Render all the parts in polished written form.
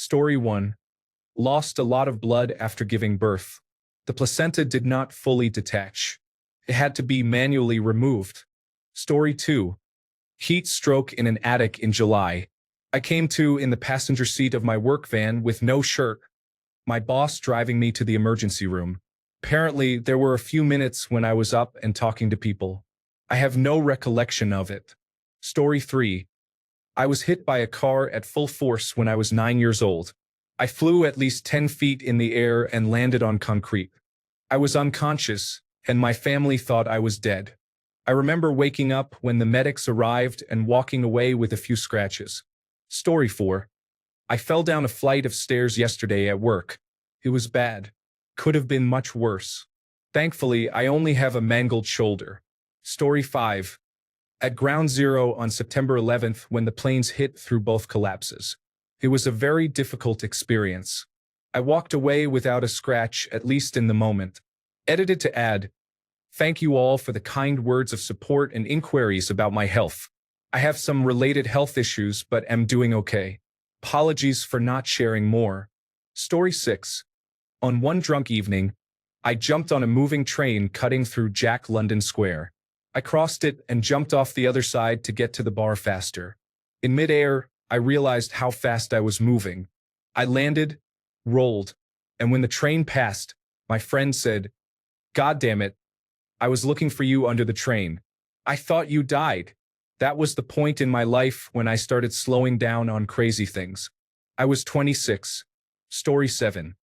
Story 1. Lost a lot of blood after giving birth. The placenta did not fully detach. It had to be manually removed. Story 2. Heat stroke in an attic in July. I came to in the passenger seat of my work van with no shirt. My boss driving me to the emergency room. Apparently, there were a few minutes when I was up and talking to people. I have no recollection of it. Story 3. I was hit by a car at full force when I was 9 years old. I flew at least 10 feet in the air and landed on concrete. I was unconscious, and my family thought I was dead. I remember waking up when the medics arrived and walking away with a few scratches. Story 4. I fell down a flight of stairs yesterday at work. It was bad. Could have been much worse. Thankfully, I only have a mangled shoulder. Story 5. At Ground Zero on September 11th when the planes hit through both collapses. It was a very difficult experience. I walked away without a scratch, at least in the moment. Edited to add, thank you all for the kind words of support and inquiries about my health. I have some related health issues, but am doing okay. Apologies for not sharing more. Story 6. On one drunk evening, I jumped on a moving train cutting through Jack London Square. I crossed it and jumped off the other side to get to the bar faster. In midair, I realized how fast I was moving. I landed, rolled, and when the train passed, my friend said, "God damn it, I was looking for you under the train. I thought you died." That was the point in my life when I started slowing down on crazy things. I was 26. Story 7.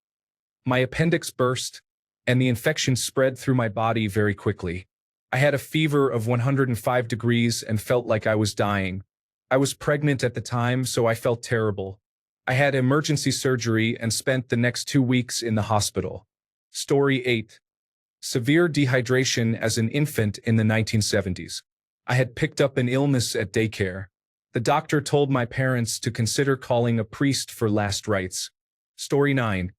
My appendix burst, and the infection spread through my body very quickly. I had a fever of 105 degrees and felt like I was dying. I was pregnant at the time, so I felt terrible. I had emergency surgery and spent the next 2 weeks in the hospital. Story 8. Severe dehydration as an infant in the 1970s. I had picked up an illness at daycare. The doctor told my parents to consider calling a priest for last rites. Story 9.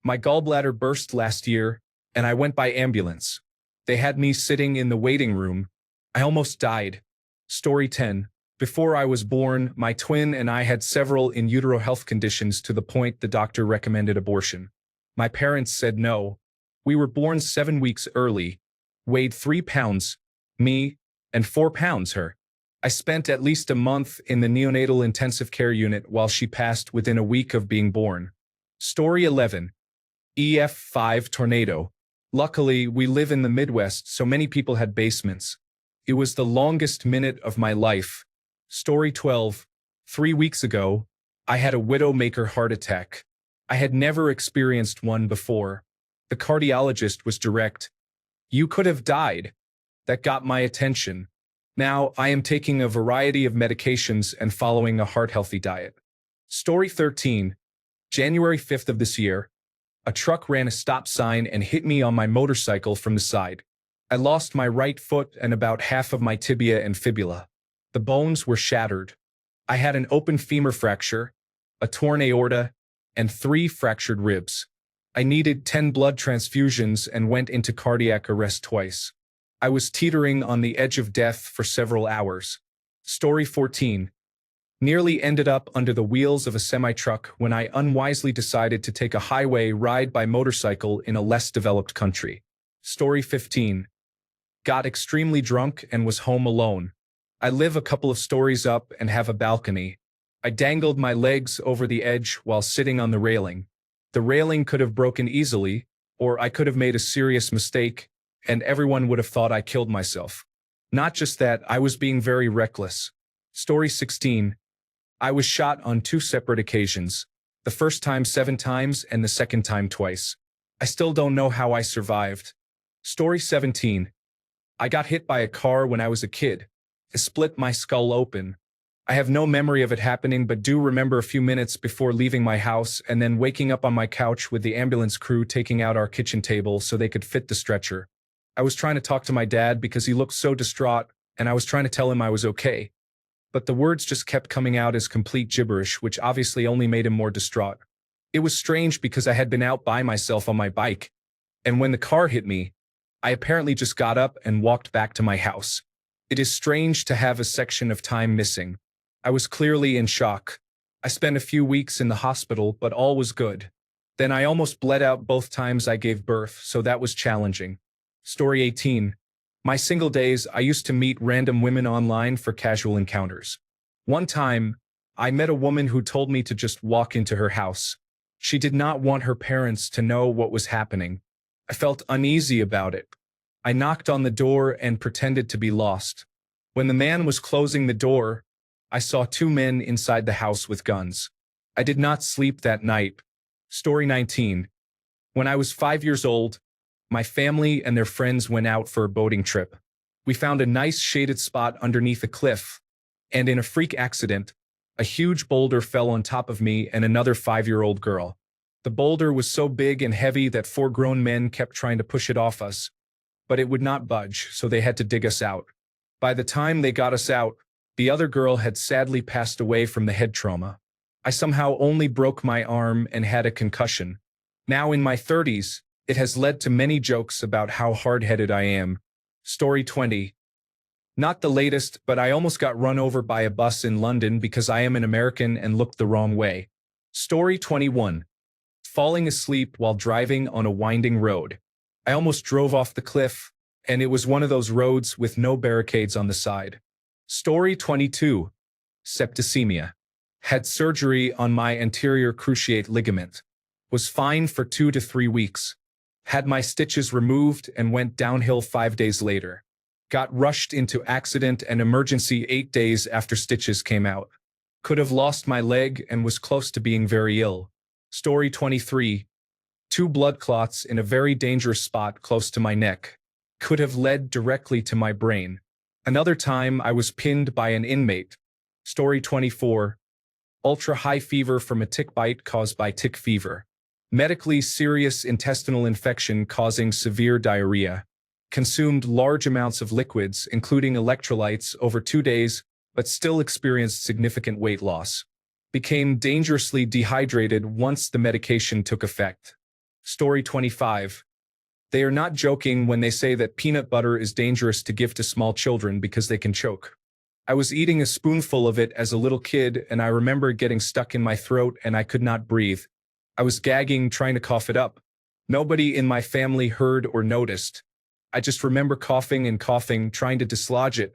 My gallbladder burst last year, and I went by ambulance. They had me sitting in the waiting room. I almost died. Story 10. Before I was born, my twin and I had several in utero health conditions to the point the doctor recommended abortion. My parents said no. We were born 7 weeks early, weighed 3 pounds, me, and 4 pounds her. I spent at least a month in the neonatal intensive care unit while she passed within a week of being born. Story 11. EF5 tornado. Luckily, we live in the Midwest, so many people had basements. It was the longest minute of my life. Story 12. 3 weeks ago, I had a widowmaker heart attack. I had never experienced one before. The cardiologist was direct. "You could have died." That got my attention. Now, I am taking a variety of medications and following a heart-healthy diet. Story 13. January 5th of this year, a truck ran a stop sign and hit me on my motorcycle from the side. I lost my right foot and about half of my tibia and fibula. The bones were shattered. I had an open femur fracture, a torn aorta, and 3 fractured ribs. I needed 10 blood transfusions and went into cardiac arrest twice. I was teetering on the edge of death for several hours. Story 14. Nearly ended up under the wheels of a semi-truck when I unwisely decided to take a highway ride by motorcycle in a less developed country. Story 15. Got extremely drunk and was home alone. I live a couple of stories up and have a balcony. I dangled my legs over the edge while sitting on the railing. The railing could have broken easily, or I could have made a serious mistake, and everyone would have thought I killed myself. Not just that, I was being very reckless. Story 16. I was shot on 2 separate occasions. The first time 7 times and the second time twice. I still don't know how I survived. Story 17. I got hit by a car when I was a kid. It split my skull open. I have no memory of it happening, but do remember a few minutes before leaving my house and then waking up on my couch with the ambulance crew taking out our kitchen table so they could fit the stretcher. I was trying to talk to my dad because he looked so distraught, and I was trying to tell him I was okay. But the words just kept coming out as complete gibberish, which obviously only made him more distraught. It was strange because I had been out by myself on my bike, and when the car hit me, I apparently just got up and walked back to my house. It is strange to have a section of time missing. I was clearly in shock. I spent a few weeks in the hospital, but all was good. Then I almost bled out both times I gave birth, so that was challenging. Story 18. My single days, I used to meet random women online for casual encounters. One time, I met a woman who told me to just walk into her house. She did not want her parents to know what was happening. I felt uneasy about it. I knocked on the door and pretended to be lost. When the man was closing the door, I saw two men inside the house with guns. I did not sleep that night. Story 19. When I was 5 years old, my family and their friends went out for a boating trip. We found a nice shaded spot underneath a cliff, and in a freak accident, a huge boulder fell on top of me and another 5-year-old girl. The boulder was so big and heavy that 4 grown men kept trying to push it off us, but it would not budge, so they had to dig us out. By the time they got us out, the other girl had sadly passed away from the head trauma. I somehow only broke my arm and had a concussion. Now in my 30s, it has led to many jokes about how hard-headed I am. Story 20. Not the latest, but I almost got run over by a bus in London because I am an American and looked the wrong way. Story 21. Falling asleep while driving on a winding road. I almost drove off the cliff, and it was one of those roads with no barricades on the side. Story 22. Septicemia. Had surgery on my anterior cruciate ligament. Was fine for 2 to 3 weeks. Had my stitches removed and went downhill 5 days later. Got rushed into accident and emergency 8 days after stitches came out. Could have lost my leg and was close to being very ill. Story 23. 2 blood clots in a very dangerous spot close to my neck. Could have led directly to my brain. Another time I was pinned by an inmate. Story 24. Ultra-high fever from a tick bite caused by tick fever. Medically serious intestinal infection causing severe diarrhea. Consumed large amounts of liquids, including electrolytes, over 2 days, but still experienced significant weight loss. Became dangerously dehydrated once the medication took effect. Story 25. They are not joking when they say that peanut butter is dangerous to give to small children because they can choke. I was eating a spoonful of it as a little kid, and I remember getting stuck in my throat and I could not breathe. I was gagging, trying to cough it up. Nobody in my family heard or noticed. I just remember coughing and coughing, trying to dislodge it,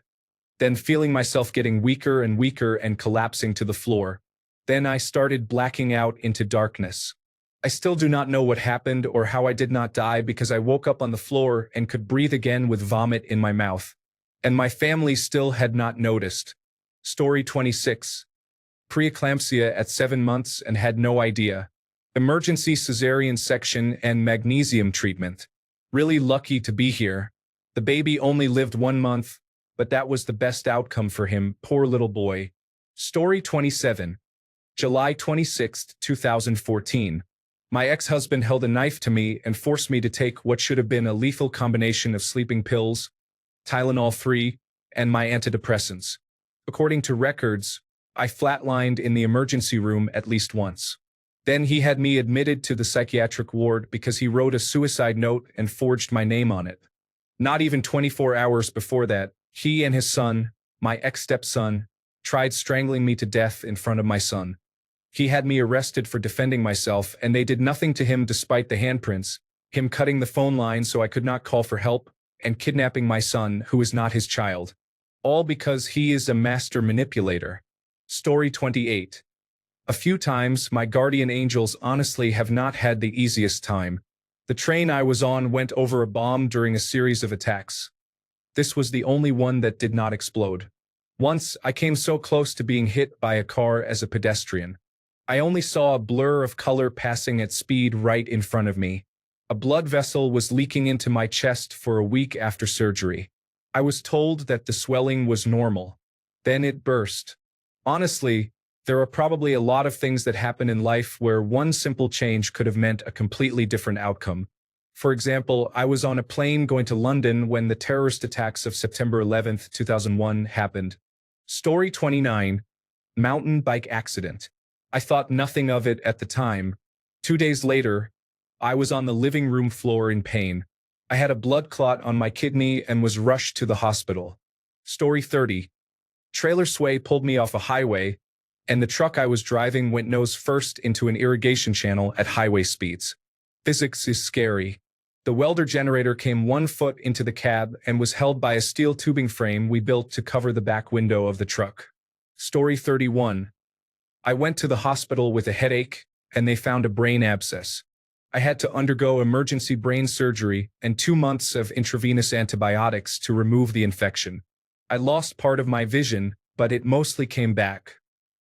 then feeling myself getting weaker and weaker and collapsing to the floor. Then I started blacking out into darkness. I still do not know what happened or how I did not die because I woke up on the floor and could breathe again with vomit in my mouth. And my family still had not noticed. Story 26. Preeclampsia at 7 months and had no idea. Emergency cesarean section and magnesium treatment. Really lucky to be here. The baby only lived 1 month, but that was the best outcome for him, poor little boy. Story 27. July 26, 2014. My ex-husband held a knife to me and forced me to take what should have been a lethal combination of sleeping pills, Tylenol 3, and my antidepressants. According to records, I flatlined in the emergency room at least once. Then he had me admitted to the psychiatric ward because he wrote a suicide note and forged my name on it. Not even 24 hours before that, he and his son, my ex-stepson, tried strangling me to death in front of my son. He had me arrested for defending myself, and they did nothing to him despite the handprints, him cutting the phone line so I could not call for help, and kidnapping my son, who is not his child. All because he is a master manipulator. Story 28. A few times, my guardian angels honestly have not had the easiest time. The train I was on went over a bomb during a series of attacks. This was the only one that did not explode. Once, I came so close to being hit by a car as a pedestrian. I only saw a blur of color passing at speed right in front of me. A blood vessel was leaking into my chest for a week after surgery. I was told that the swelling was normal. Then it burst. Honestly, there are probably a lot of things that happen in life where one simple change could have meant a completely different outcome. For example, I was on a plane going to London when the terrorist attacks of September 11, 2001 happened. Story 29. Mountain bike accident. I thought nothing of it at the time. 2 days later, I was on the living room floor in pain. I had a blood clot on my kidney and was rushed to the hospital. Story 30. Trailer sway pulled me off a highway, and the truck I was driving went nose first into an irrigation channel at highway speeds. Physics is scary. The welder generator came 1 foot into the cab and was held by a steel tubing frame we built to cover the back window of the truck. Story 31. I went to the hospital with a headache, and they found a brain abscess. I had to undergo emergency brain surgery and 2 months of intravenous antibiotics to remove the infection. I lost part of my vision, but it mostly came back.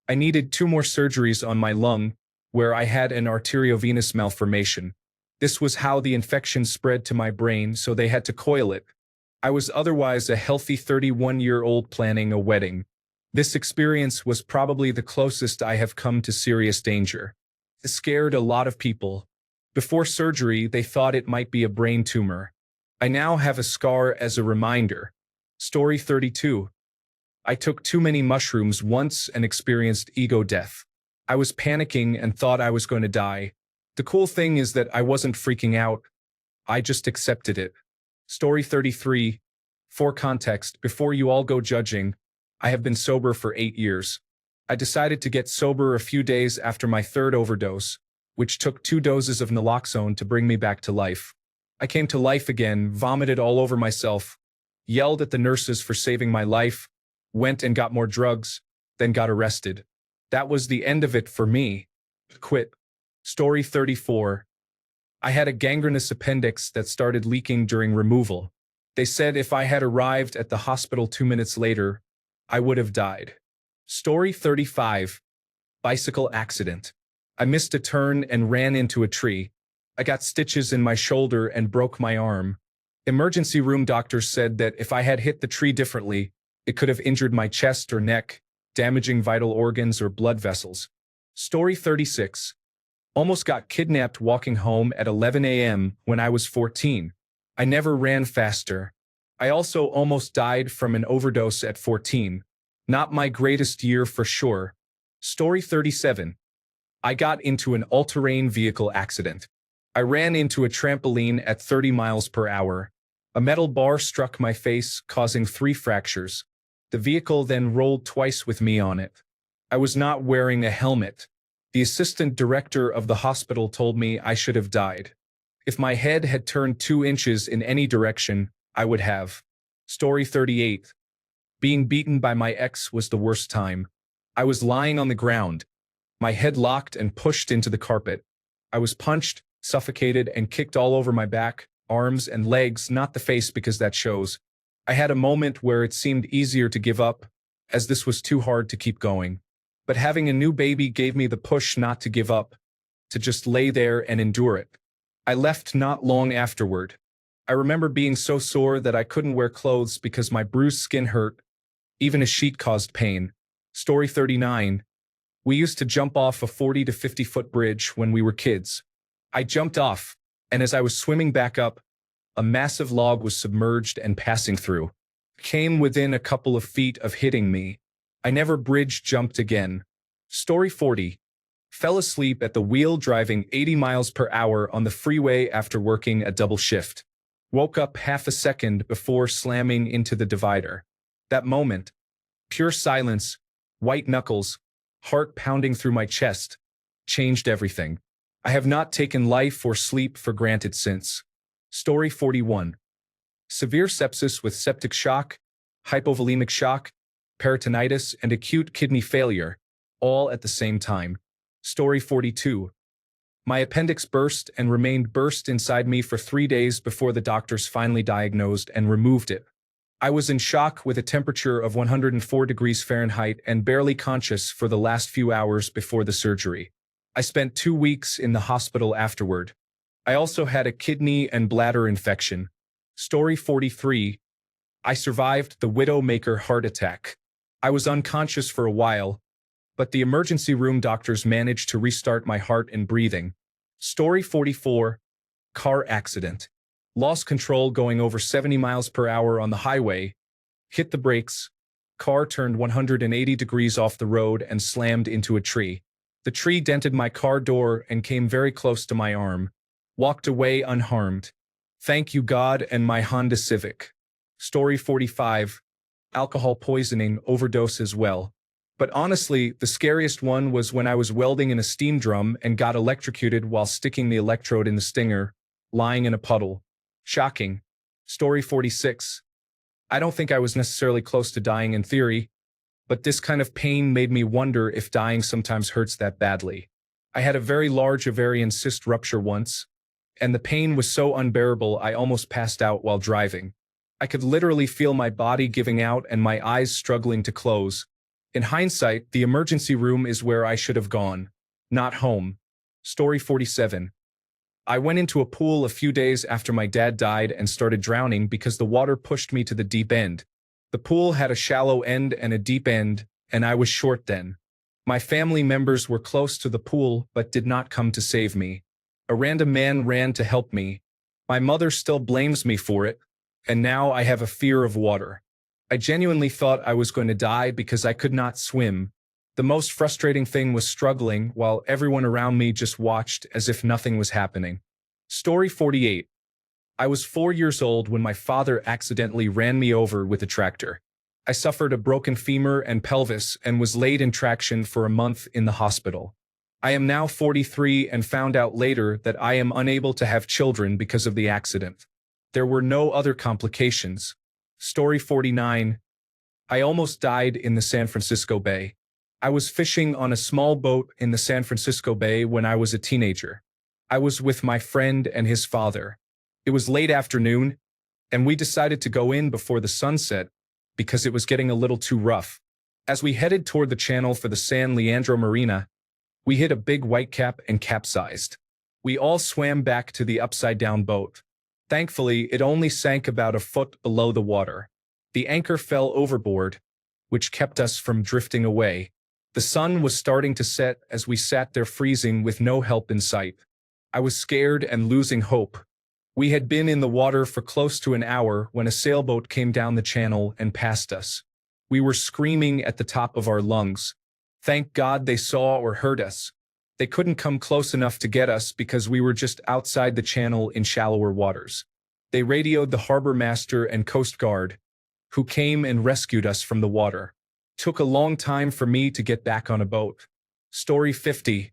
I needed 2 more surgeries on my lung, where I had an arteriovenous malformation. This was how the infection spread to my brain, so they had to coil it. I was otherwise a healthy 31-year-old planning a wedding. This experience was probably the closest I have come to serious danger. It scared a lot of people. Before surgery, they thought it might be a brain tumor. I now have a scar as a reminder. Story 32. I took too many mushrooms once and experienced ego death. I was panicking and thought I was going to die. The cool thing is that I wasn't freaking out. I just accepted it. Story 33. For context, before you all go judging, I have been sober for 8 years. I decided to get sober a few days after my 3rd overdose, which took 2 doses of naloxone to bring me back to life. I came to life again, vomited all over myself, yelled at the nurses for saving my life, went and got more drugs, then got arrested. That was the end of it for me. Quit. Story 34. I had a gangrenous appendix that started leaking during removal. They said if I had arrived at the hospital 2 minutes later, I would have died. Story 35. Bicycle accident. I missed a turn and ran into a tree. I got stitches in my shoulder and broke my arm. Emergency room doctors said that if I had hit the tree differently, it could have injured my chest or neck, damaging vital organs or blood vessels. Story 36. Almost got kidnapped walking home at 11 a.m. when I was 14. I never ran faster. I also almost died from an overdose at 14. Not my greatest year for sure. Story 37. I got into an all-terrain vehicle accident. I ran into a trampoline at 30 miles per hour. A metal bar struck my face, causing 3 fractures. The vehicle then rolled twice with me on it. I was not wearing a helmet. The assistant director of the hospital told me I should have died. If my head had turned 2 inches in any direction, I would have. Story 38. Being beaten by my ex was the worst time. I was lying on the ground, my head locked and pushed into the carpet. I was punched, suffocated, and kicked all over my back, arms, and legs, not the face because that shows. I had a moment where it seemed easier to give up, as this was too hard to keep going. But having a new baby gave me the push not to give up, to just lay there and endure it. I left not long afterward. I remember being so sore that I couldn't wear clothes because my bruised skin hurt. Even a sheet caused pain. Story 39. We used to jump off a 40 to 50-foot bridge when we were kids. I jumped off, and as I was swimming back up, a massive log was submerged and passing through. Came within a couple of feet of hitting me. I never bridge jumped again. Story 40. Fell asleep at the wheel driving 80 miles per hour on the freeway after working a double shift. Woke up half a second before slamming into the divider. That moment, pure silence, white knuckles, heart pounding through my chest, changed everything. I have not taken life or sleep for granted since. Story 41. Severe sepsis with septic shock, hypovolemic shock, peritonitis, and acute kidney failure, all at the same time. Story 42. My appendix burst and remained burst inside me for 3 days before the doctors finally diagnosed and removed it. I was in shock with a temperature of 104 degrees Fahrenheit and barely conscious for the last few hours before the surgery. I spent 2 weeks in the hospital afterward. I also had a kidney and bladder infection. Story 43. I survived the Widowmaker heart attack. I was unconscious for a while, but the emergency room doctors managed to restart my heart and breathing. Story 44. Car accident. Lost control going over 70 miles per hour on the highway. Hit the brakes. Car turned 180 degrees off the road and slammed into a tree. The tree dented my car door and came very close to my arm. Walked away unharmed. Thank you God and my Honda Civic. Story 45. Alcohol poisoning overdose as well. But honestly, the scariest one was when I was welding in a steam drum and got electrocuted while sticking the electrode in the stinger, lying in a puddle. Shocking. Story 46. I don't think I was necessarily close to dying in theory, but this kind of pain made me wonder if dying sometimes hurts that badly. I had a very large ovarian cyst rupture once, and the pain was so unbearable I almost passed out while driving. I could literally feel my body giving out and my eyes struggling to close. In hindsight, the emergency room is where I should have gone, not home. Story 47. I went into a pool a few days after my dad died and started drowning because the water pushed me to the deep end. The pool had a shallow end and a deep end, and I was short then. My family members were close to the pool but did not come to save me. A random man ran to help me. My mother still blames me for it, and now I have a fear of water. I genuinely thought I was going to die because I could not swim. The most frustrating thing was struggling while everyone around me just watched as if nothing was happening. Story 48. I was 4 years old when my father accidentally ran me over with a tractor. I suffered a broken femur and pelvis and was laid in traction for a month in the hospital. I am now 43 and found out later that I am unable to have children because of the accident. There were no other complications. Story 49. I almost died in the San Francisco Bay. I was fishing on a small boat in the San Francisco Bay when I was a teenager. I was with my friend and his father. It was late afternoon, and we decided to go in before the sun set because it was getting a little too rough. As we headed toward the channel for the San Leandro Marina, we hit a big whitecap and capsized. We all swam back to the upside-down boat. Thankfully, it only sank about a foot below the water. The anchor fell overboard, which kept us from drifting away. The sun was starting to set as we sat there freezing with no help in sight. I was scared and losing hope. We had been in the water for close to an hour when a sailboat came down the channel and passed us. We were screaming at the top of our lungs. Thank God they saw or heard us. They couldn't come close enough to get us because we were just outside the channel in shallower waters. They radioed the harbor master and Coast Guard, who came and rescued us from the water. Took a long time for me to get back on a boat. Story 50.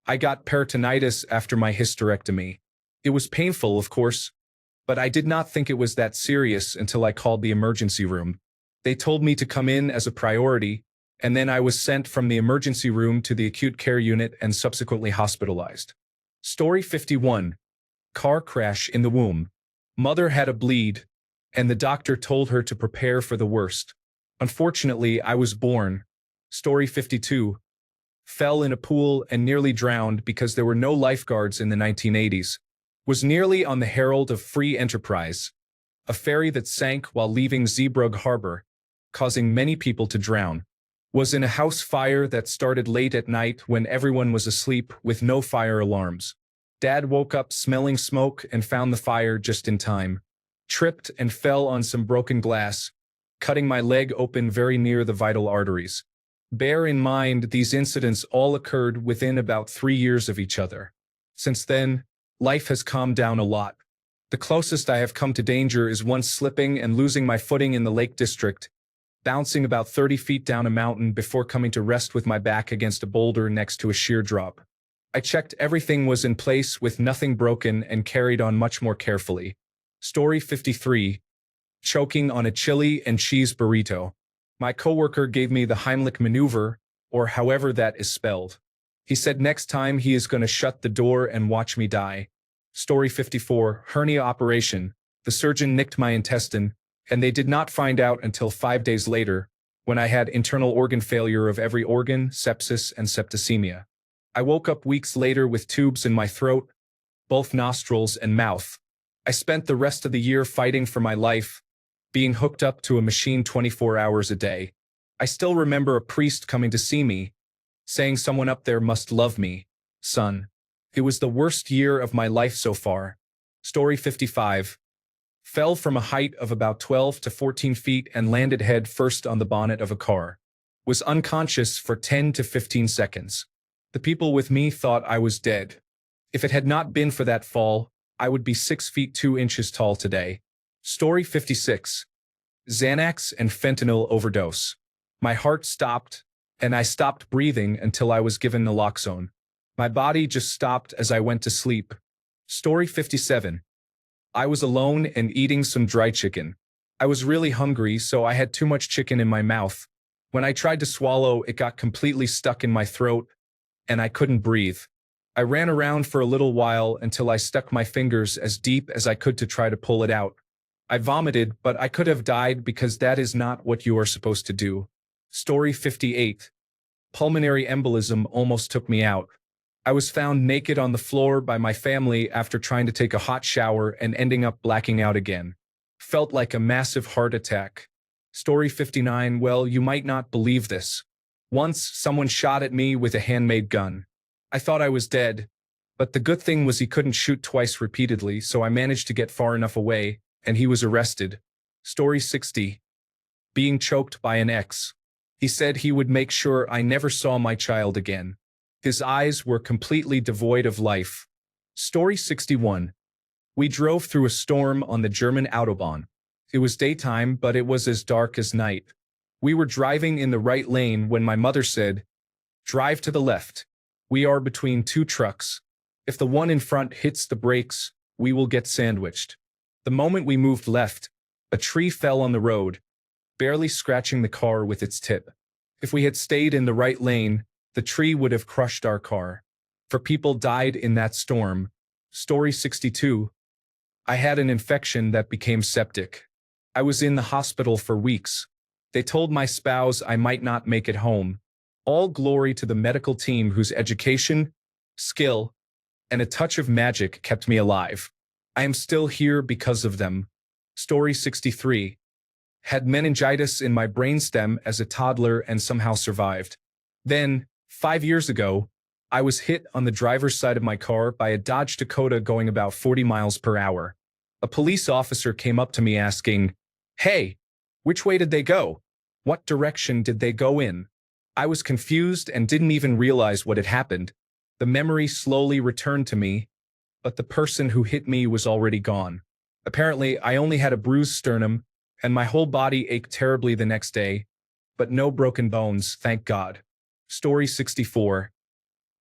I got peritonitis after my hysterectomy. It was painful, of course, but I did not think it was that serious until I called the emergency room. They told me to come in as a priority, and then I was sent from the emergency room to the acute care unit and subsequently hospitalized. Story 51. Car crash in the womb. Mother had a bleed, and the doctor told her to prepare for the worst. Unfortunately, I was born. Story 52. Fell in a pool and nearly drowned because there were no lifeguards in the 1980s. Was nearly on the Herald of Free Enterprise, a ferry that sank while leaving Zeebrugge Harbor, causing many people to drown. Was in a house fire that started late at night when everyone was asleep with no fire alarms. Dad woke up smelling smoke and found the fire just in time. Tripped and fell on some broken glass, cutting my leg open very near the vital arteries. Bear in mind these incidents all occurred within about 3 years of each other. Since then, life has calmed down a lot. The closest I have come to danger is once slipping and losing my footing in the Lake District, bouncing about 30 feet down a mountain before coming to rest with my back against a boulder next to a sheer drop. I checked everything was in place with nothing broken and carried on much more carefully. Story 53. Choking on a chili and cheese burrito. My coworker gave me the Heimlich maneuver, or however that is spelled. He said next time he is going to shut the door and watch me die. Story 54. Hernia operation. The surgeon nicked my intestine, and they did not find out until 5 days later, when I had internal organ failure of every organ, sepsis, and septicemia. I woke up weeks later with tubes in my throat, both nostrils and mouth. I spent the rest of the year fighting for my life, being hooked up to a machine 24 hours a day. I still remember a priest coming to see me, saying someone up there must love me, son. It was the worst year of my life so far. Story 55. Fell from a height of about 12 to 14 feet and landed head first on the bonnet of a car. Was unconscious for 10 to 15 seconds. The people with me thought I was dead. If it had not been for that fall, I would be 6 feet 2 inches tall today. Story 56. Xanax and fentanyl overdose. My heart stopped, and I stopped breathing until I was given naloxone. My body just stopped as I went to sleep. Story 57. I was alone and eating some dry chicken. I was really hungry, so I had too much chicken in my mouth. When I tried to swallow, it got completely stuck in my throat, and I couldn't breathe. I ran around for a little while until I stuck my fingers as deep as I could to try to pull it out. I vomited, but I could have died because that is not what you are supposed to do. Story 58. Pulmonary embolism almost took me out. I was found naked on the floor by my family after trying to take a hot shower and ending up blacking out again. Felt like a massive heart attack. Story 59. Well, you might not believe this. Once, someone shot at me with a handmade gun. I thought I was dead, but the good thing was he couldn't shoot twice repeatedly, so I managed to get far enough away, and he was arrested. Story 60. Being choked by an ex. He said he would make sure I never saw my child again. His eyes were completely devoid of life. Story 61. We drove through a storm on the German Autobahn. It was daytime, but it was as dark as night. We were driving in the right lane when my mother said, "Drive to the left. We are between two trucks. If the one in front hits the brakes, we will get sandwiched." The moment we moved left, a tree fell on the road, barely scratching the car with its tip. If we had stayed in the right lane, the tree would have crushed our car. 4 people died in that storm. Story 62. I had an infection that became septic. I was in the hospital for weeks. They told my spouse I might not make it home. All glory to the medical team whose education, skill, and a touch of magic kept me alive. I am still here because of them. Story 63. Had meningitis in my brainstem as a toddler and somehow survived. Then, 5 years ago, I was hit on the driver's side of my car by a Dodge Dakota going about 40 miles per hour. A police officer came up to me asking, "Hey, which way did they go? What direction did they go in?" I was confused and didn't even realize what had happened. The memory slowly returned to me, but the person who hit me was already gone. Apparently, I only had a bruised sternum, and my whole body ached terribly the next day, but no broken bones, thank God. Story 64.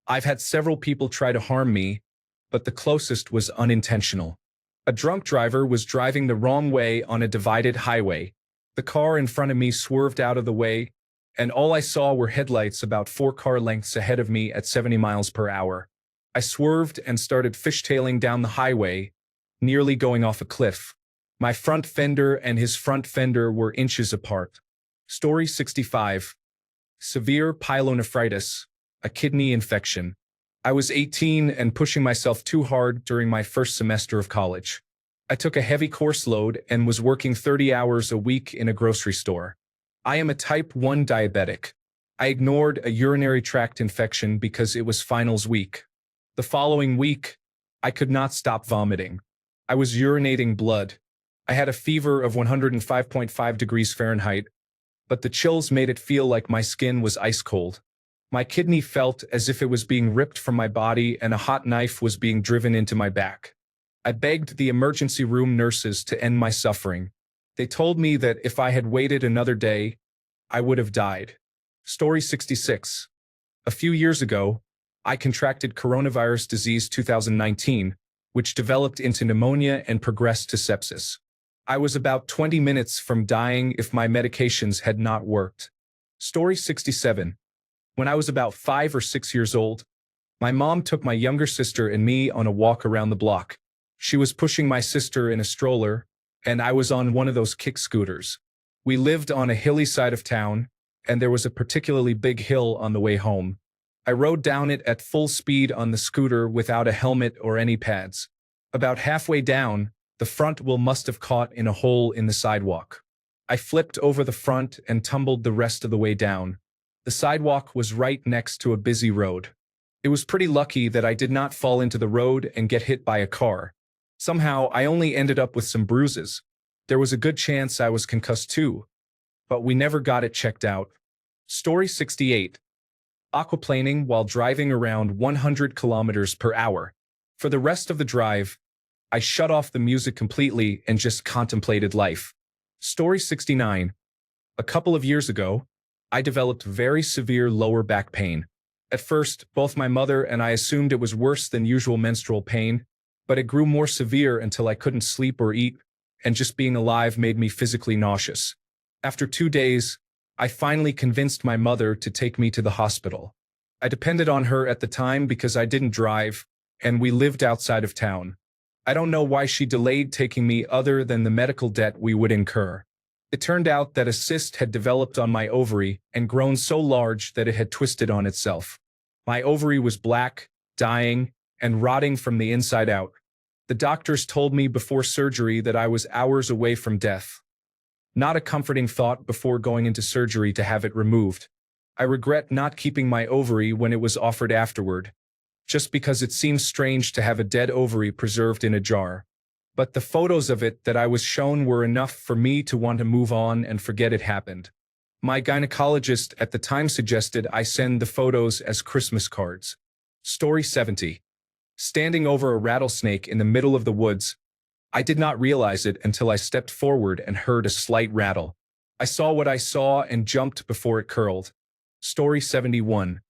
I've had several people try to harm me, but the closest was unintentional. A drunk driver was driving the wrong way on a divided highway. The car in front of me swerved out of the way, and all I saw were headlights about 4 car lengths ahead of me at 70 miles per hour. I swerved and started fishtailing down the highway, nearly going off a cliff. My front fender and his front fender were inches apart. Story 65. Severe pyelonephritis, a kidney infection. I was 18 and pushing myself too hard during my first semester of college. I took a heavy course load and was working 30 hours a week in a grocery store. I am a type 1 diabetic. I ignored a urinary tract infection because it was finals week. The following week, I could not stop vomiting. I was urinating blood. I had a fever of 105.5 degrees Fahrenheit, but the chills made it feel like my skin was ice cold. My kidney felt as if it was being ripped from my body and a hot knife was being driven into my back. I begged the emergency room nurses to end my suffering. They told me that if I had waited another day, I would have died. Story 66. A few years ago, I contracted coronavirus disease 2019, which developed into pneumonia and progressed to sepsis. I was about 20 minutes from dying if my medications had not worked. Story 67. When I was about 5 or 6 years old, my mom took my younger sister and me on a walk around the block. She was pushing my sister in a stroller, and I was on one of those kick scooters. We lived on a hilly side of town, and there was a particularly big hill on the way home. I rode down it at full speed on the scooter without a helmet or any pads. About halfway down, the front wheel must have caught in a hole in the sidewalk. I flipped over the front and tumbled the rest of the way down. The sidewalk was right next to a busy road. It was pretty lucky that I did not fall into the road and get hit by a car. Somehow, I only ended up with some bruises. There was a good chance I was concussed too, but we never got it checked out. Story 68. Aquaplaning while driving around 100 kilometers per hour. For the rest of the drive, I shut off the music completely and just contemplated life. Story 69. A couple of years ago, I developed very severe lower back pain. At first, both my mother and I assumed it was worse than usual menstrual pain, but it grew more severe until I couldn't sleep or eat, and just being alive made me physically nauseous. After 2 days, I finally convinced my mother to take me to the hospital. I depended on her at the time because I didn't drive, and we lived outside of town. I don't know why she delayed taking me other than the medical debt we would incur. It turned out that a cyst had developed on my ovary and grown so large that it had twisted on itself. My ovary was black, dying, and rotting from the inside out. The doctors told me before surgery that I was hours away from death. Not a comforting thought before going into surgery to have it removed. I regret not keeping my ovary when it was offered afterward, just because it seems strange to have a dead ovary preserved in a jar. But the photos of it that I was shown were enough for me to want to move on and forget it happened. My gynecologist at the time suggested I send the photos as Christmas cards. Story 70. Standing over a rattlesnake in the middle of the woods, I did not realize it until I stepped forward and heard a slight rattle. I saw what I saw and jumped before it curled. Story 71.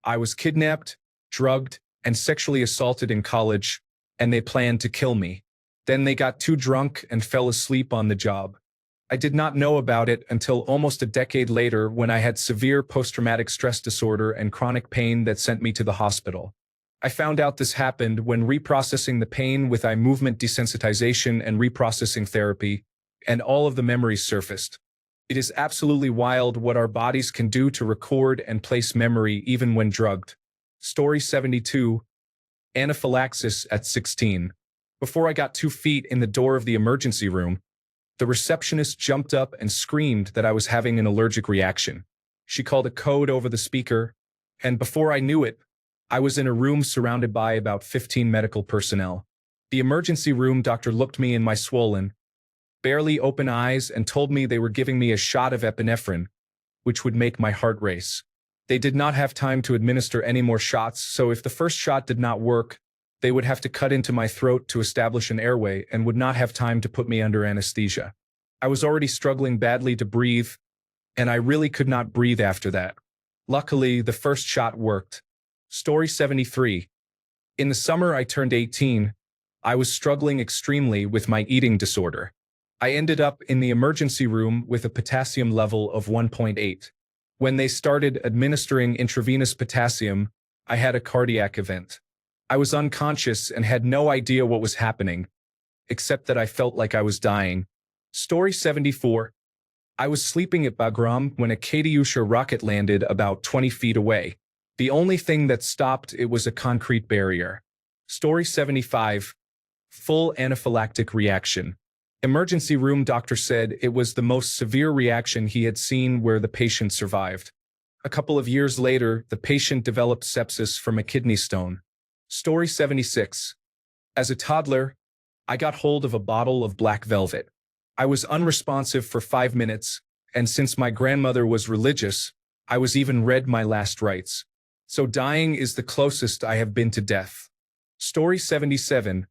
I was kidnapped, drugged, and sexually assaulted in college, and they planned to kill me. Then they got too drunk and fell asleep on the job. I did not know about it until almost a decade later when I had severe post-traumatic stress disorder and chronic pain that sent me to the hospital. I found out this happened when reprocessing the pain with eye movement desensitization and reprocessing therapy, and all of the memories surfaced. It is absolutely wild what our bodies can do to record and place memory even when drugged. Story 72. Anaphylaxis at 16. Before I got 2 feet in the door of the emergency room, the receptionist jumped up and screamed that I was having an allergic reaction. She called a code over the speaker, and before I knew it, I was in a room surrounded by about 15 medical personnel. The emergency room doctor looked me in my swollen, barely open eyes and told me they were giving me a shot of epinephrine, which would make my heart race. They did not have time to administer any more shots, so if the first shot did not work, they would have to cut into my throat to establish an airway and would not have time to put me under anesthesia. I was already struggling badly to breathe, and I really could not breathe after that. Luckily, the first shot worked. Story 73. In the summer I turned 18, I was struggling extremely with my eating disorder. I ended up in the emergency room with a potassium level of 1.8. When they started administering intravenous potassium, I had a cardiac event. I was unconscious and had no idea what was happening, except that I felt like I was dying. Story 74. I was sleeping at Bagram when a Katyusha rocket landed about 20 feet away. The only thing that stopped it was a concrete barrier. Story 75. Full anaphylactic reaction. Emergency room doctor said it was the most severe reaction he had seen where the patient survived. A couple of years later, the patient developed sepsis from a kidney stone. Story 76. As a toddler, I got hold of a bottle of black velvet. I was unresponsive for 5 minutes, and since my grandmother was religious, I was even read my last rites. So dying is the closest I have been to death. Story 77.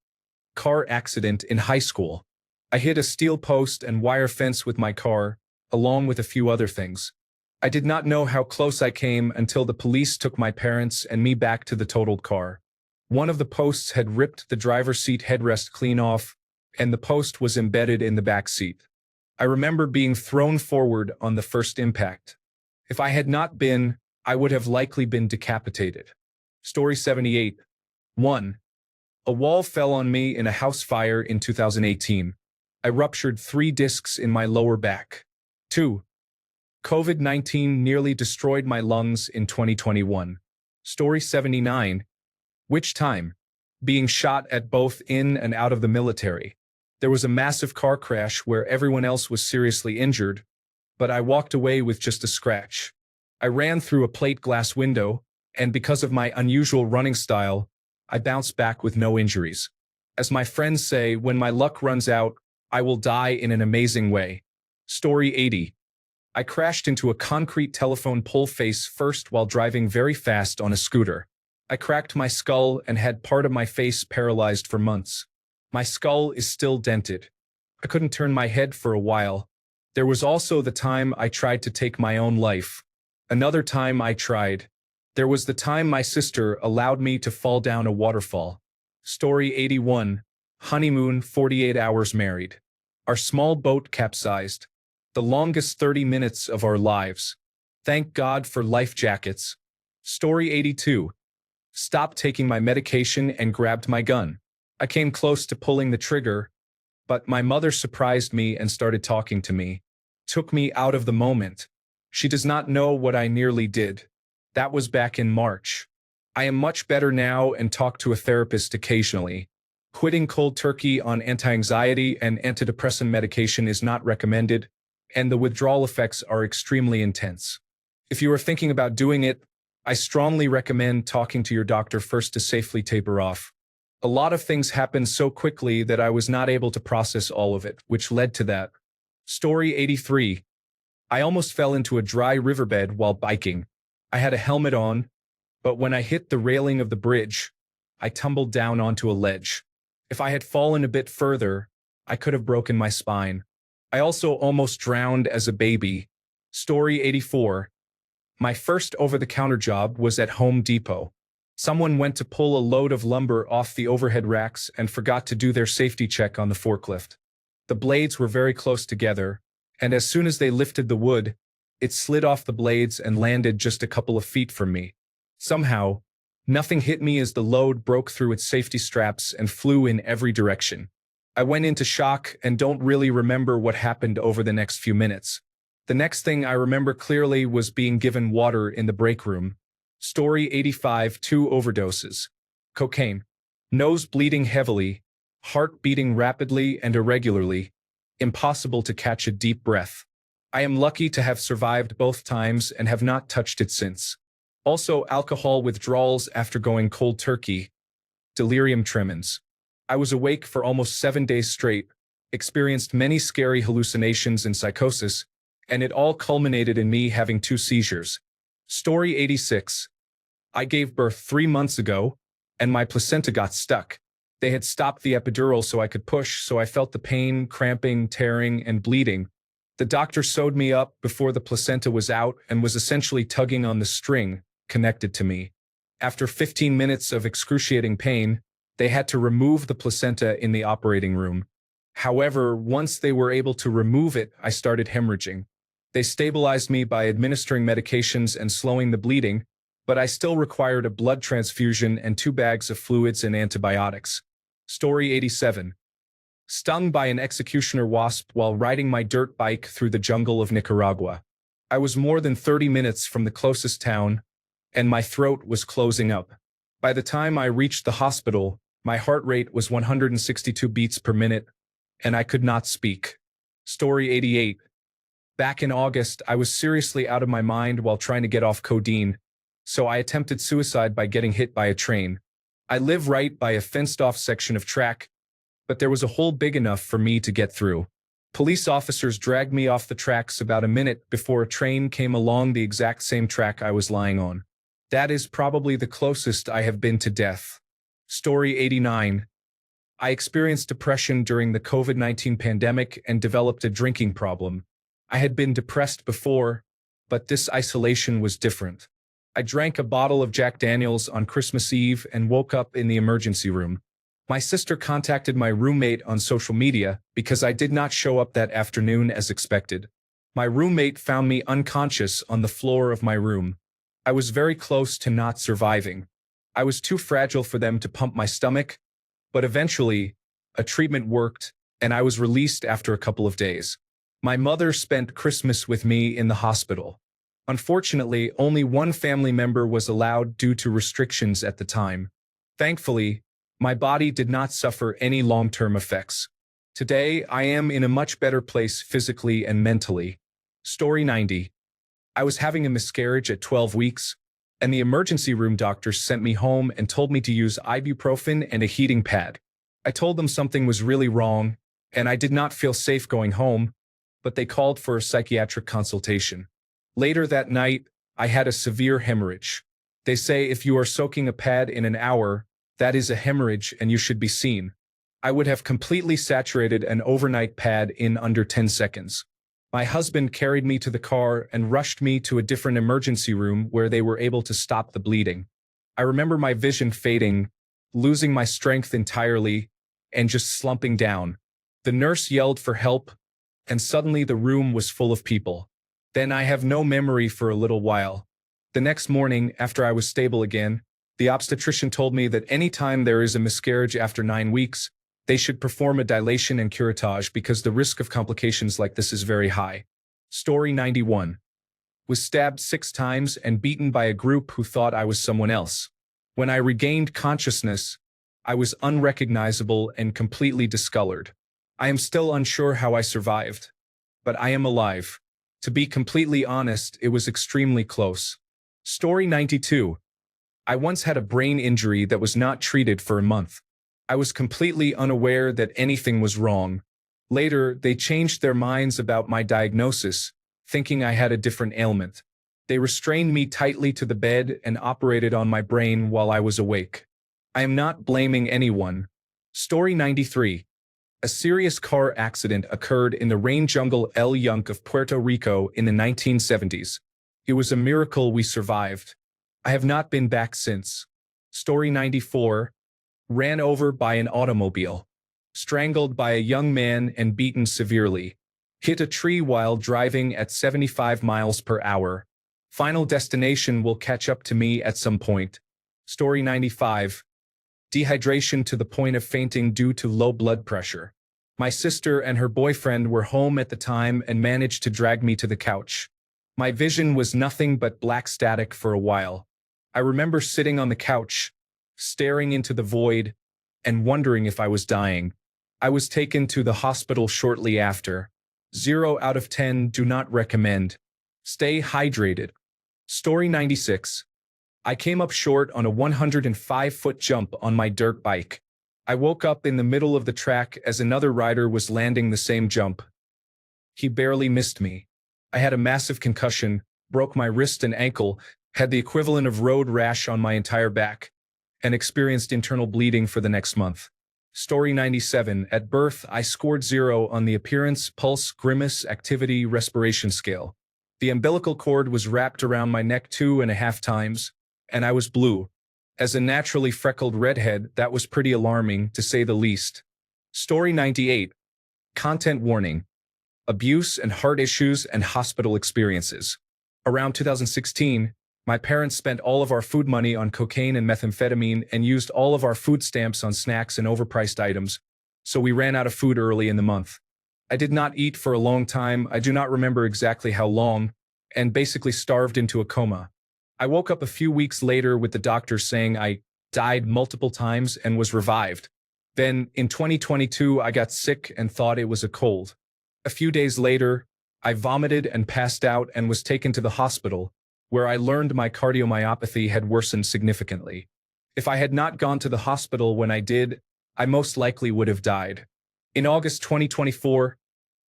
Car accident in high school. I hit a steel post and wire fence with my car, along with a few other things. I did not know how close I came until the police took my parents and me back to the totaled car. One of the posts had ripped the driver's seat headrest clean off, and the post was embedded in the back seat. I remember being thrown forward on the first impact. If I had not been, I would have likely been decapitated. Story 78. 1. A wall fell on me in a house fire in 2018. I ruptured 3 discs in my lower back. 2. COVID-19 nearly destroyed my lungs in 2021. Story 79. Which time? Being shot at both in and out of the military. There was a massive car crash where everyone else was seriously injured, but I walked away with just a scratch. I ran through a plate glass window, and because of my unusual running style, I bounced back with no injuries. As my friends say, when my luck runs out, I will die in an amazing way. Story 80. I crashed into a concrete telephone pole face first while driving very fast on a scooter. I cracked my skull and had part of my face paralyzed for months. My skull is still dented. I couldn't turn my head for a while. There was also the time I tried to take my own life. Another time I tried. There was the time my sister allowed me to fall down a waterfall. Story 81. Honeymoon 48 hours married. Our small boat capsized. The longest 30 minutes of our lives. Thank God for life jackets. Story 82. Stopped taking my medication and grabbed my gun. I came close to pulling the trigger, but my mother surprised me and started talking to me. Took me out of the moment. She does not know what I nearly did. That was back in March. I am much better now and talk to a therapist occasionally. Quitting cold turkey on anti-anxiety and antidepressant medication is not recommended, and the withdrawal effects are extremely intense. If you are thinking about doing it, I strongly recommend talking to your doctor first to safely taper off. A lot of things happened so quickly that I was not able to process all of it, which led to that. Story 83. I almost fell into a dry riverbed while biking. I had a helmet on, but when I hit the railing of the bridge, I tumbled down onto a ledge. If I had fallen a bit further, I could have broken my spine. I also almost drowned as a baby. Story 84. My first over-the-counter job was at Home Depot. Someone went to pull a load of lumber off the overhead racks and forgot to do their safety check on the forklift. The blades were very close together, and as soon as they lifted the wood, it slid off the blades and landed just a couple of feet from me. Somehow, nothing hit me as the load broke through its safety straps and flew in every direction. I went into shock and don't really remember what happened over the next few minutes. The next thing I remember clearly was being given water in the break room. Story 85. 2 overdoses. Cocaine. Nose bleeding heavily. Heart beating rapidly and irregularly. Impossible to catch a deep breath. I am lucky to have survived both times and have not touched it since. Also, alcohol withdrawals after going cold turkey. Delirium tremens. I was awake for almost 7 days straight, experienced many scary hallucinations and psychosis, and it all culminated in me having 2 seizures. Story 86. I gave birth 3 months ago, and my placenta got stuck. They had stopped the epidural so I could push, so I felt the pain, cramping, tearing, and bleeding. The doctor sewed me up before the placenta was out and was essentially tugging on the string connected to me. After 15 minutes of excruciating pain, they had to remove the placenta in the operating room. However, once they were able to remove it, I started hemorrhaging. They stabilized me by administering medications and slowing the bleeding, but I still required a blood transfusion and 2 bags of fluids and antibiotics. Story 87. Stung by an executioner wasp while riding my dirt bike through the jungle of Nicaragua. I was more than 30 minutes from the closest town, and my throat was closing up. By the time I reached the hospital, my heart rate was 162 beats per minute, and I could not speak. Story 88. Back in August, I was seriously out of my mind while trying to get off codeine, so I attempted suicide by getting hit by a train. I live right by a fenced-off section of track, but there was a hole big enough for me to get through. Police officers dragged me off the tracks about a minute before a train came along the exact same track I was lying on. That is probably the closest I have been to death. Story 89. I experienced depression during the COVID-19 pandemic and developed a drinking problem. I had been depressed before, but this isolation was different. I drank a bottle of Jack Daniels on Christmas Eve and woke up in the emergency room. My sister contacted my roommate on social media because I did not show up that afternoon as expected. My roommate found me unconscious on the floor of my room. I was very close to not surviving. I was too fragile for them to pump my stomach, but eventually, a treatment worked, and I was released after a couple of days. My mother spent Christmas with me in the hospital. Unfortunately, only one family member was allowed due to restrictions at the time. Thankfully, my body did not suffer any long-term effects. Today, I am in a much better place physically and mentally. Story 90. I was having a miscarriage at 12 weeks, and the emergency room doctors sent me home and told me to use ibuprofen and a heating pad. I told them something was really wrong, and I did not feel safe going home, but they called for a psychiatric consultation. Later that night, I had a severe hemorrhage. They say if you are soaking a pad in an hour, that is a hemorrhage and you should be seen. I would have completely saturated an overnight pad in under 10 seconds. My husband carried me to the car and rushed me to a different emergency room where they were able to stop the bleeding. I remember my vision fading, losing my strength entirely, and just slumping down. The nurse yelled for help, and suddenly the room was full of people. Then I have no memory for a little while. The next morning, after I was stable again, the obstetrician told me that any time there is a miscarriage after 9 weeks, they should perform a dilation and curettage because the risk of complications like this is very high. Story 91. Was stabbed 6 times and beaten by a group who thought I was someone else. When I regained consciousness, I was unrecognizable and completely discolored. I am still unsure how I survived, but I am alive. To be completely honest, it was extremely close. Story 92. I once had a brain injury that was not treated for a month. I was completely unaware that anything was wrong. Later, they changed their minds about my diagnosis, thinking I had a different ailment. They restrained me tightly to the bed and operated on my brain while I was awake. I am not blaming anyone. Story 93. A serious car accident occurred in the rain jungle El Yunque of Puerto Rico in the 1970s. It was a miracle we survived. I have not been back since. Story 94. Ran over by an automobile. Strangled by a young man and beaten severely. Hit a tree while driving at 75 miles per hour. Final destination will catch up to me at some point. Story 95. Dehydration to the point of fainting due to low blood pressure. My sister and her boyfriend were home at the time and managed to drag me to the couch. My vision was nothing but black static for a while. I remember sitting on the couch, staring into the void, and wondering if I was dying. I was taken to the hospital shortly after. 0 out of 10 do not recommend. Stay hydrated. Story 96. I came up short on a 105-foot jump on my dirt bike. I woke up in the middle of the track as another rider was landing the same jump. He barely missed me. I had a massive concussion, broke my wrist and ankle, had the equivalent of road rash on my entire back, and experienced internal bleeding for the next month. Story 97. At birth, I scored 0 on the appearance, pulse, grimace, activity, respiration scale. The umbilical cord was wrapped around my neck 2.5 times, and I was blue. As a naturally freckled redhead, that was pretty alarming, to say the least. Story 98. Content warning. Abuse and heart issues and hospital experiences. Around 2016, my parents spent all of our food money on cocaine and methamphetamine and used all of our food stamps on snacks and overpriced items, so we ran out of food early in the month. I did not eat for a long time, I do not remember exactly how long, and basically starved into a coma. I woke up a few weeks later with the doctor saying I died multiple times and was revived. Then, in 2022, I got sick and thought it was a cold. A few days later, I vomited and passed out and was taken to the hospital, where I learned my cardiomyopathy had worsened significantly. If I had not gone to the hospital when I did, I most likely would have died. In August 2024,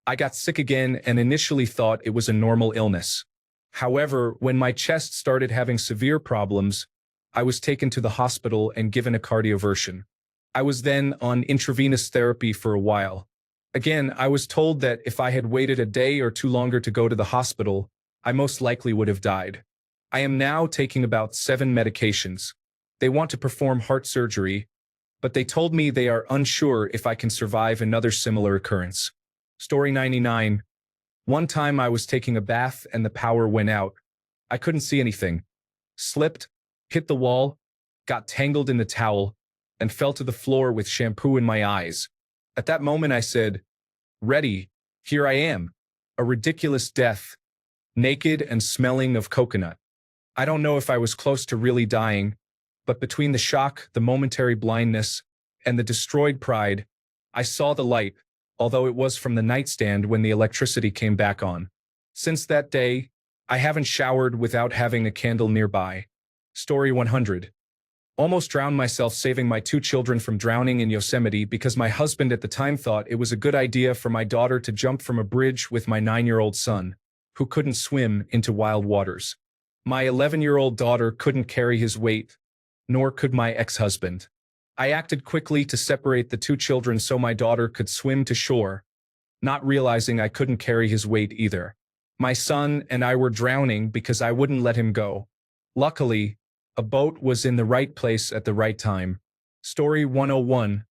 I got sick again and initially thought it was a normal illness. However, when my chest started having severe problems, I was taken to the hospital and given a cardioversion. I was then on intravenous therapy for a while. Again, I was told that if I had waited a day or 2 longer to go to the hospital, I most likely would have died. I am now taking about 7 medications. They want to perform heart surgery, but they told me they are unsure if I can survive another similar occurrence. Story 99. One time I was taking a bath and the power went out. I couldn't see anything. Slipped, hit the wall, got tangled in the towel, and fell to the floor with shampoo in my eyes. At that moment I said, "Ready, here I am." A ridiculous death, naked and smelling of coconut. I don't know if I was close to really dying, but between the shock, the momentary blindness, and the destroyed pride, I saw the light, although it was from the nightstand when the electricity came back on. Since that day, I haven't showered without having a candle nearby. Story 100. Almost drowned myself saving my 2 children from drowning in Yosemite because my husband at the time thought it was a good idea for my daughter to jump from a bridge with my 9-year-old son, who couldn't swim, into wild waters. My 11-year-old daughter couldn't carry his weight, nor could my ex-husband. I acted quickly to separate the 2 children so my daughter could swim to shore, not realizing I couldn't carry his weight either. My son and I were drowning because I wouldn't let him go. Luckily, a boat was in the right place at the right time. Story 101.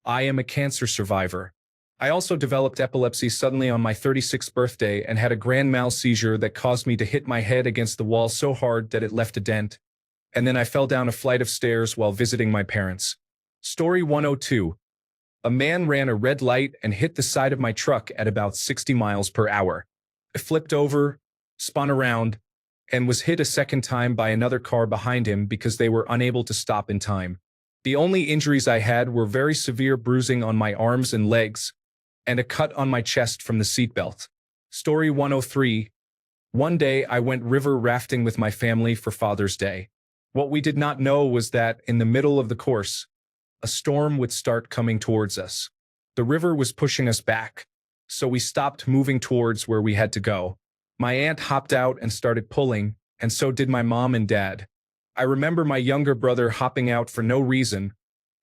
I am a cancer survivor. I also developed epilepsy suddenly on my 36th birthday and had a grand mal seizure that caused me to hit my head against the wall so hard that it left a dent. And then I fell down a flight of stairs while visiting my parents. Story 102. A man ran a red light and hit the side of my truck at about 60 miles per hour. I flipped over, spun around, and was hit a second time by another car behind him because they were unable to stop in time. The only injuries I had were very severe bruising on my arms and legs, and a cut on my chest from the seatbelt. Story 103. One day I went river rafting with my family for Father's Day. What we did not know was that, in the middle of the course, a storm would start coming towards us. The river was pushing us back, so we stopped moving towards where we had to go. My aunt hopped out and started pulling, and so did my mom and dad. I remember my younger brother hopping out for no reason,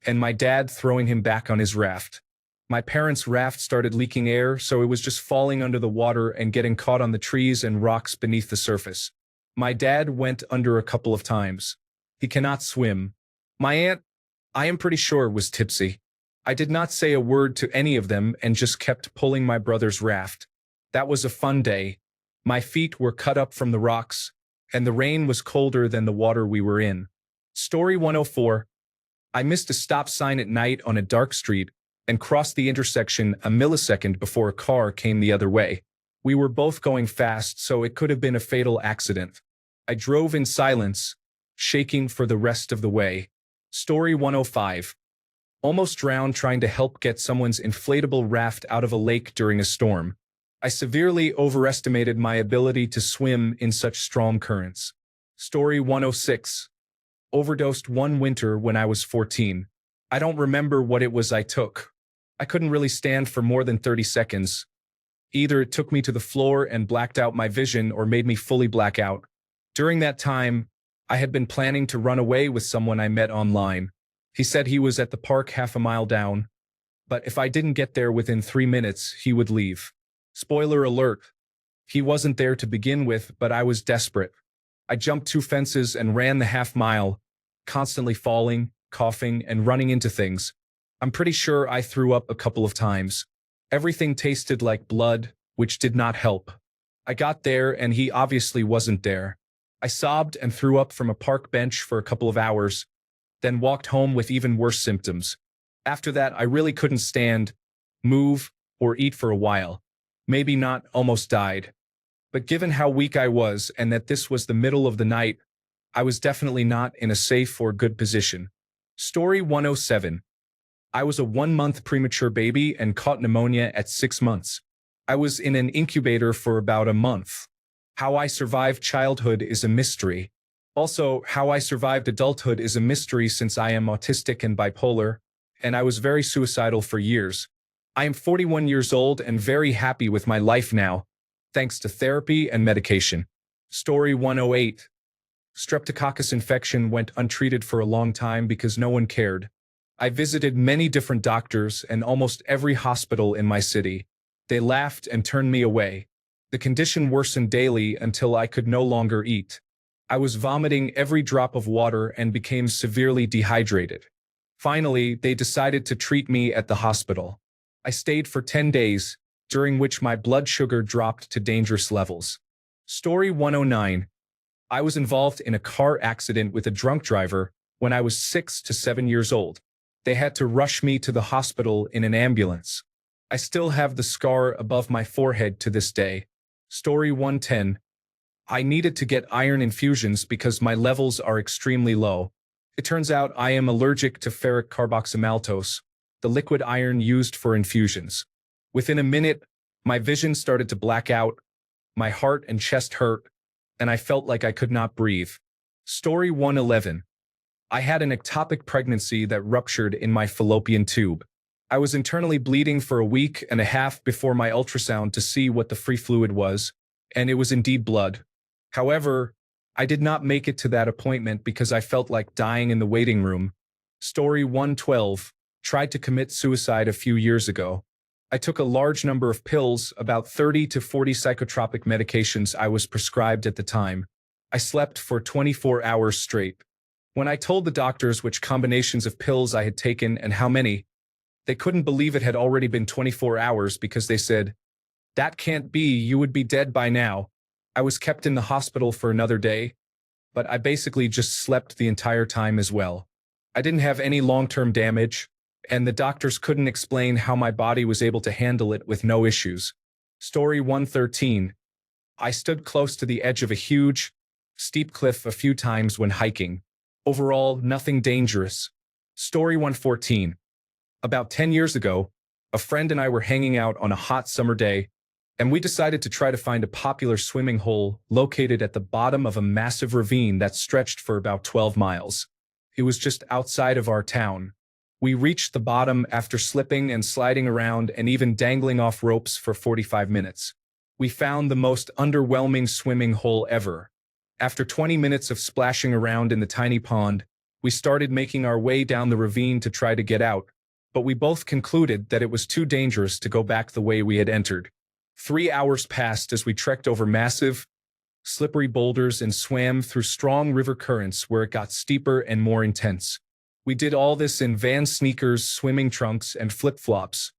and my dad throwing him back on his raft. My parents' raft started leaking air, so it was just falling under the water and getting caught on the trees and rocks beneath the surface. My dad went under a couple of times. He cannot swim. My aunt, I am pretty sure, was tipsy. I did not say a word to any of them and just kept pulling my brother's raft. That was a fun day. My feet were cut up from the rocks, and the rain was colder than the water we were in. Story 104. I missed a stop sign at night on a dark street and crossed the intersection a millisecond before a car came the other way. We were both going fast, so it could have been a fatal accident. I drove in silence, shaking for the rest of the way. Story 105. Almost drowned trying to help get someone's inflatable raft out of a lake during a storm. I severely overestimated my ability to swim in such strong currents. Story 106. Overdosed one winter when I was 14. I don't remember what it was I took. I couldn't really stand for more than 30 seconds. Either it took me to the floor and blacked out my vision or made me fully black out. During that time, I had been planning to run away with someone I met online. He said he was at the park half a mile down, but if I didn't get there within 3 minutes, he would leave. Spoiler alert, he wasn't there to begin with, but I was desperate. I jumped 2 fences and ran the half mile, constantly falling, coughing, and running into things. I'm pretty sure I threw up a couple of times. Everything tasted like blood, which did not help. I got there and he obviously wasn't there. I sobbed and threw up from a park bench for a couple of hours, then walked home with even worse symptoms. After that, I really couldn't stand, move, or eat for a while. Maybe not almost died. But given how weak I was and that this was the middle of the night, I was definitely not in a safe or good position. Story 107. I was a 1-month premature baby and caught pneumonia at 6 months. I was in an incubator for about a month. How I survived childhood is a mystery. Also, how I survived adulthood is a mystery since I am autistic and bipolar, and I was very suicidal for years. I am 41 years old and very happy with my life now, thanks to therapy and medication. Story 108. Streptococcus infection went untreated for a long time because no one cared. I visited many different doctors and almost every hospital in my city. They laughed and turned me away. The condition worsened daily until I could no longer eat. I was vomiting every drop of water and became severely dehydrated. Finally, they decided to treat me at the hospital. I stayed for 10 days, during which my blood sugar dropped to dangerous levels. Story 109. I was involved in a car accident with a drunk driver when I was 6 to 7 years old. They had to rush me to the hospital in an ambulance. I still have the scar above my forehead to this day. Story 110. I needed to get iron infusions because my levels are extremely low. It turns out I am allergic to ferric carboxymaltose, the liquid iron used for infusions. Within a minute, my vision started to black out, my heart and chest hurt, and I felt like I could not breathe. Story 111. I had an ectopic pregnancy that ruptured in my fallopian tube. I was internally bleeding for a week and a half before my ultrasound to see what the free fluid was, and it was indeed blood. However, I did not make it to that appointment because I felt like dying in the waiting room. Story 112. Tried to commit suicide a few years ago. I took a large number of pills, about 30 to 40 psychotropic medications I was prescribed at the time. I slept for 24 hours straight. When I told the doctors which combinations of pills I had taken and how many, they couldn't believe it had already been 24 hours because they said, "That can't be, you would be dead by now." I was kept in the hospital for another day, but I basically just slept the entire time as well. I didn't have any long-term damage, and the doctors couldn't explain how my body was able to handle it with no issues. Story 113. I stood close to the edge of a huge, steep cliff a few times when hiking. Overall, nothing dangerous. Story 114. About 10 years ago, a friend and I were hanging out on a hot summer day, and we decided to try to find a popular swimming hole located at the bottom of a massive ravine that stretched for about 12 miles. It was just outside of our town. We reached the bottom after slipping and sliding around and even dangling off ropes for 45 minutes. We found the most underwhelming swimming hole ever. After 20 minutes of splashing around in the tiny pond, we started making our way down the ravine to try to get out, but we both concluded that it was too dangerous to go back the way we had entered. 3 hours passed as we trekked over massive, slippery boulders and swam through strong river currents where it got steeper and more intense. We did all this in Vans sneakers, swimming trunks, and flip-flops.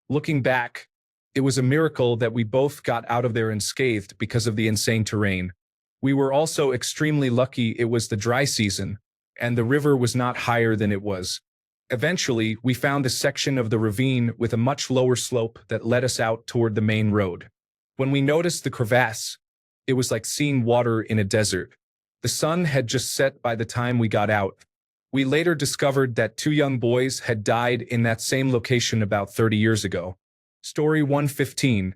Looking back, it was a miracle that we both got out of there unscathed because of the insane terrain. We were also extremely lucky it was the dry season, and the river was not higher than it was. Eventually, we found a section of the ravine with a much lower slope that led us out toward the main road. When we noticed the crevasse, it was like seeing water in a desert. The sun had just set by the time we got out. We later discovered that 2 young boys had died in that same location about 30 years ago. Story 115.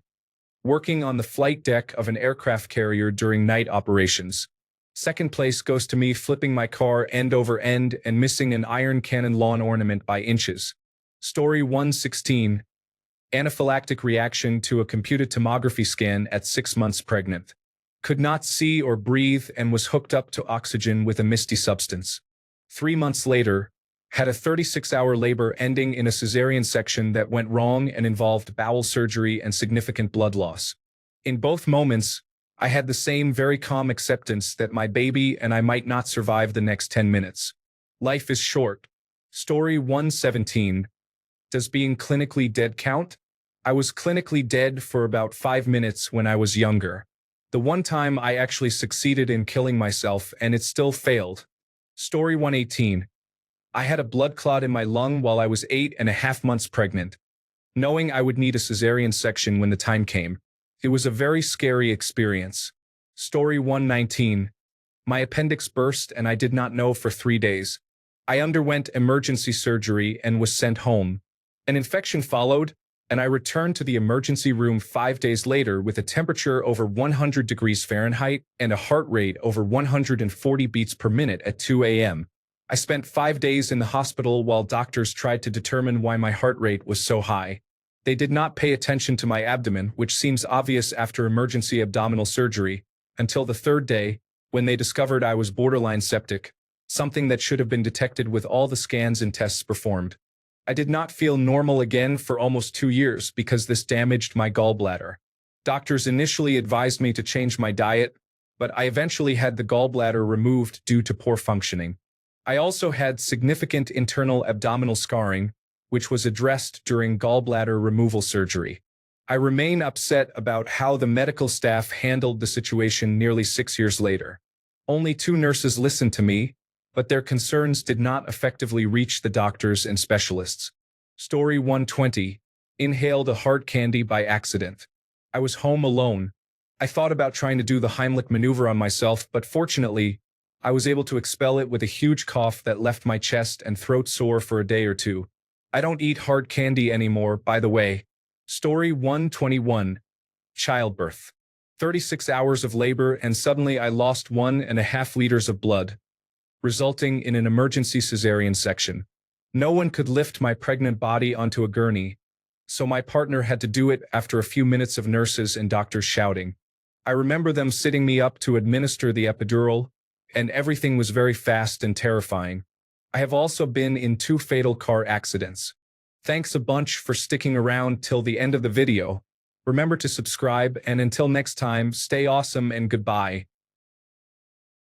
Working on the flight deck of an aircraft carrier during night operations. Second place goes to me flipping my car end over end and missing an iron cannon lawn ornament by inches. Story 116. Anaphylactic reaction to a computed tomography scan at 6 months pregnant. Could not see or breathe and was hooked up to oxygen with a misty substance. 3 months later, had a 36-hour labor ending in a cesarean section that went wrong and involved bowel surgery and significant blood loss. In both moments, I had the same very calm acceptance that my baby and I might not survive the next 10 minutes. Life is short. Story 117. Does being clinically dead count? I was clinically dead for about 5 minutes when I was younger. The one time I actually succeeded in killing myself and it still failed. Story 118. I had a blood clot in my lung while I was 8.5 months pregnant. Knowing I would need a cesarean section when the time came, it was a very scary experience. Story 119. My appendix burst and I did not know for 3 days. I underwent emergency surgery and was sent home. An infection followed, and I returned to the emergency room 5 days later with a temperature over 100 degrees Fahrenheit and a heart rate over 140 beats per minute at 2 a.m. I spent 5 days in the hospital while doctors tried to determine why my heart rate was so high. They did not pay attention to my abdomen, which seems obvious after emergency abdominal surgery, until the 3rd day, when they discovered I was borderline septic, something that should have been detected with all the scans and tests performed. I did not feel normal again for almost 2 years because this damaged my gallbladder. Doctors initially advised me to change my diet, but I eventually had the gallbladder removed due to poor functioning. I also had significant internal abdominal scarring, which was addressed during gallbladder removal surgery. I remain upset about how the medical staff handled the situation nearly 6 years later. Only 2 nurses listened to me, but their concerns did not effectively reach the doctors and specialists. Story 120. Inhaled a hard candy by accident. I was home alone. I thought about trying to do the Heimlich maneuver on myself, but fortunately, I was able to expel it with a huge cough that left my chest and throat sore for a day or 2. I don't eat hard candy anymore, by the way. Story 121. Childbirth. 36 hours of labor and suddenly I lost 1.5 liters of blood, resulting in an emergency cesarean section. No one could lift my pregnant body onto a gurney, so my partner had to do it after a few minutes of nurses and doctors shouting. I remember them sitting me up to administer the epidural, and everything was very fast and terrifying. I have also been in 2 fatal car accidents. Thanks a bunch for sticking around till the end of the video. Remember to subscribe, and until next time, stay awesome and goodbye.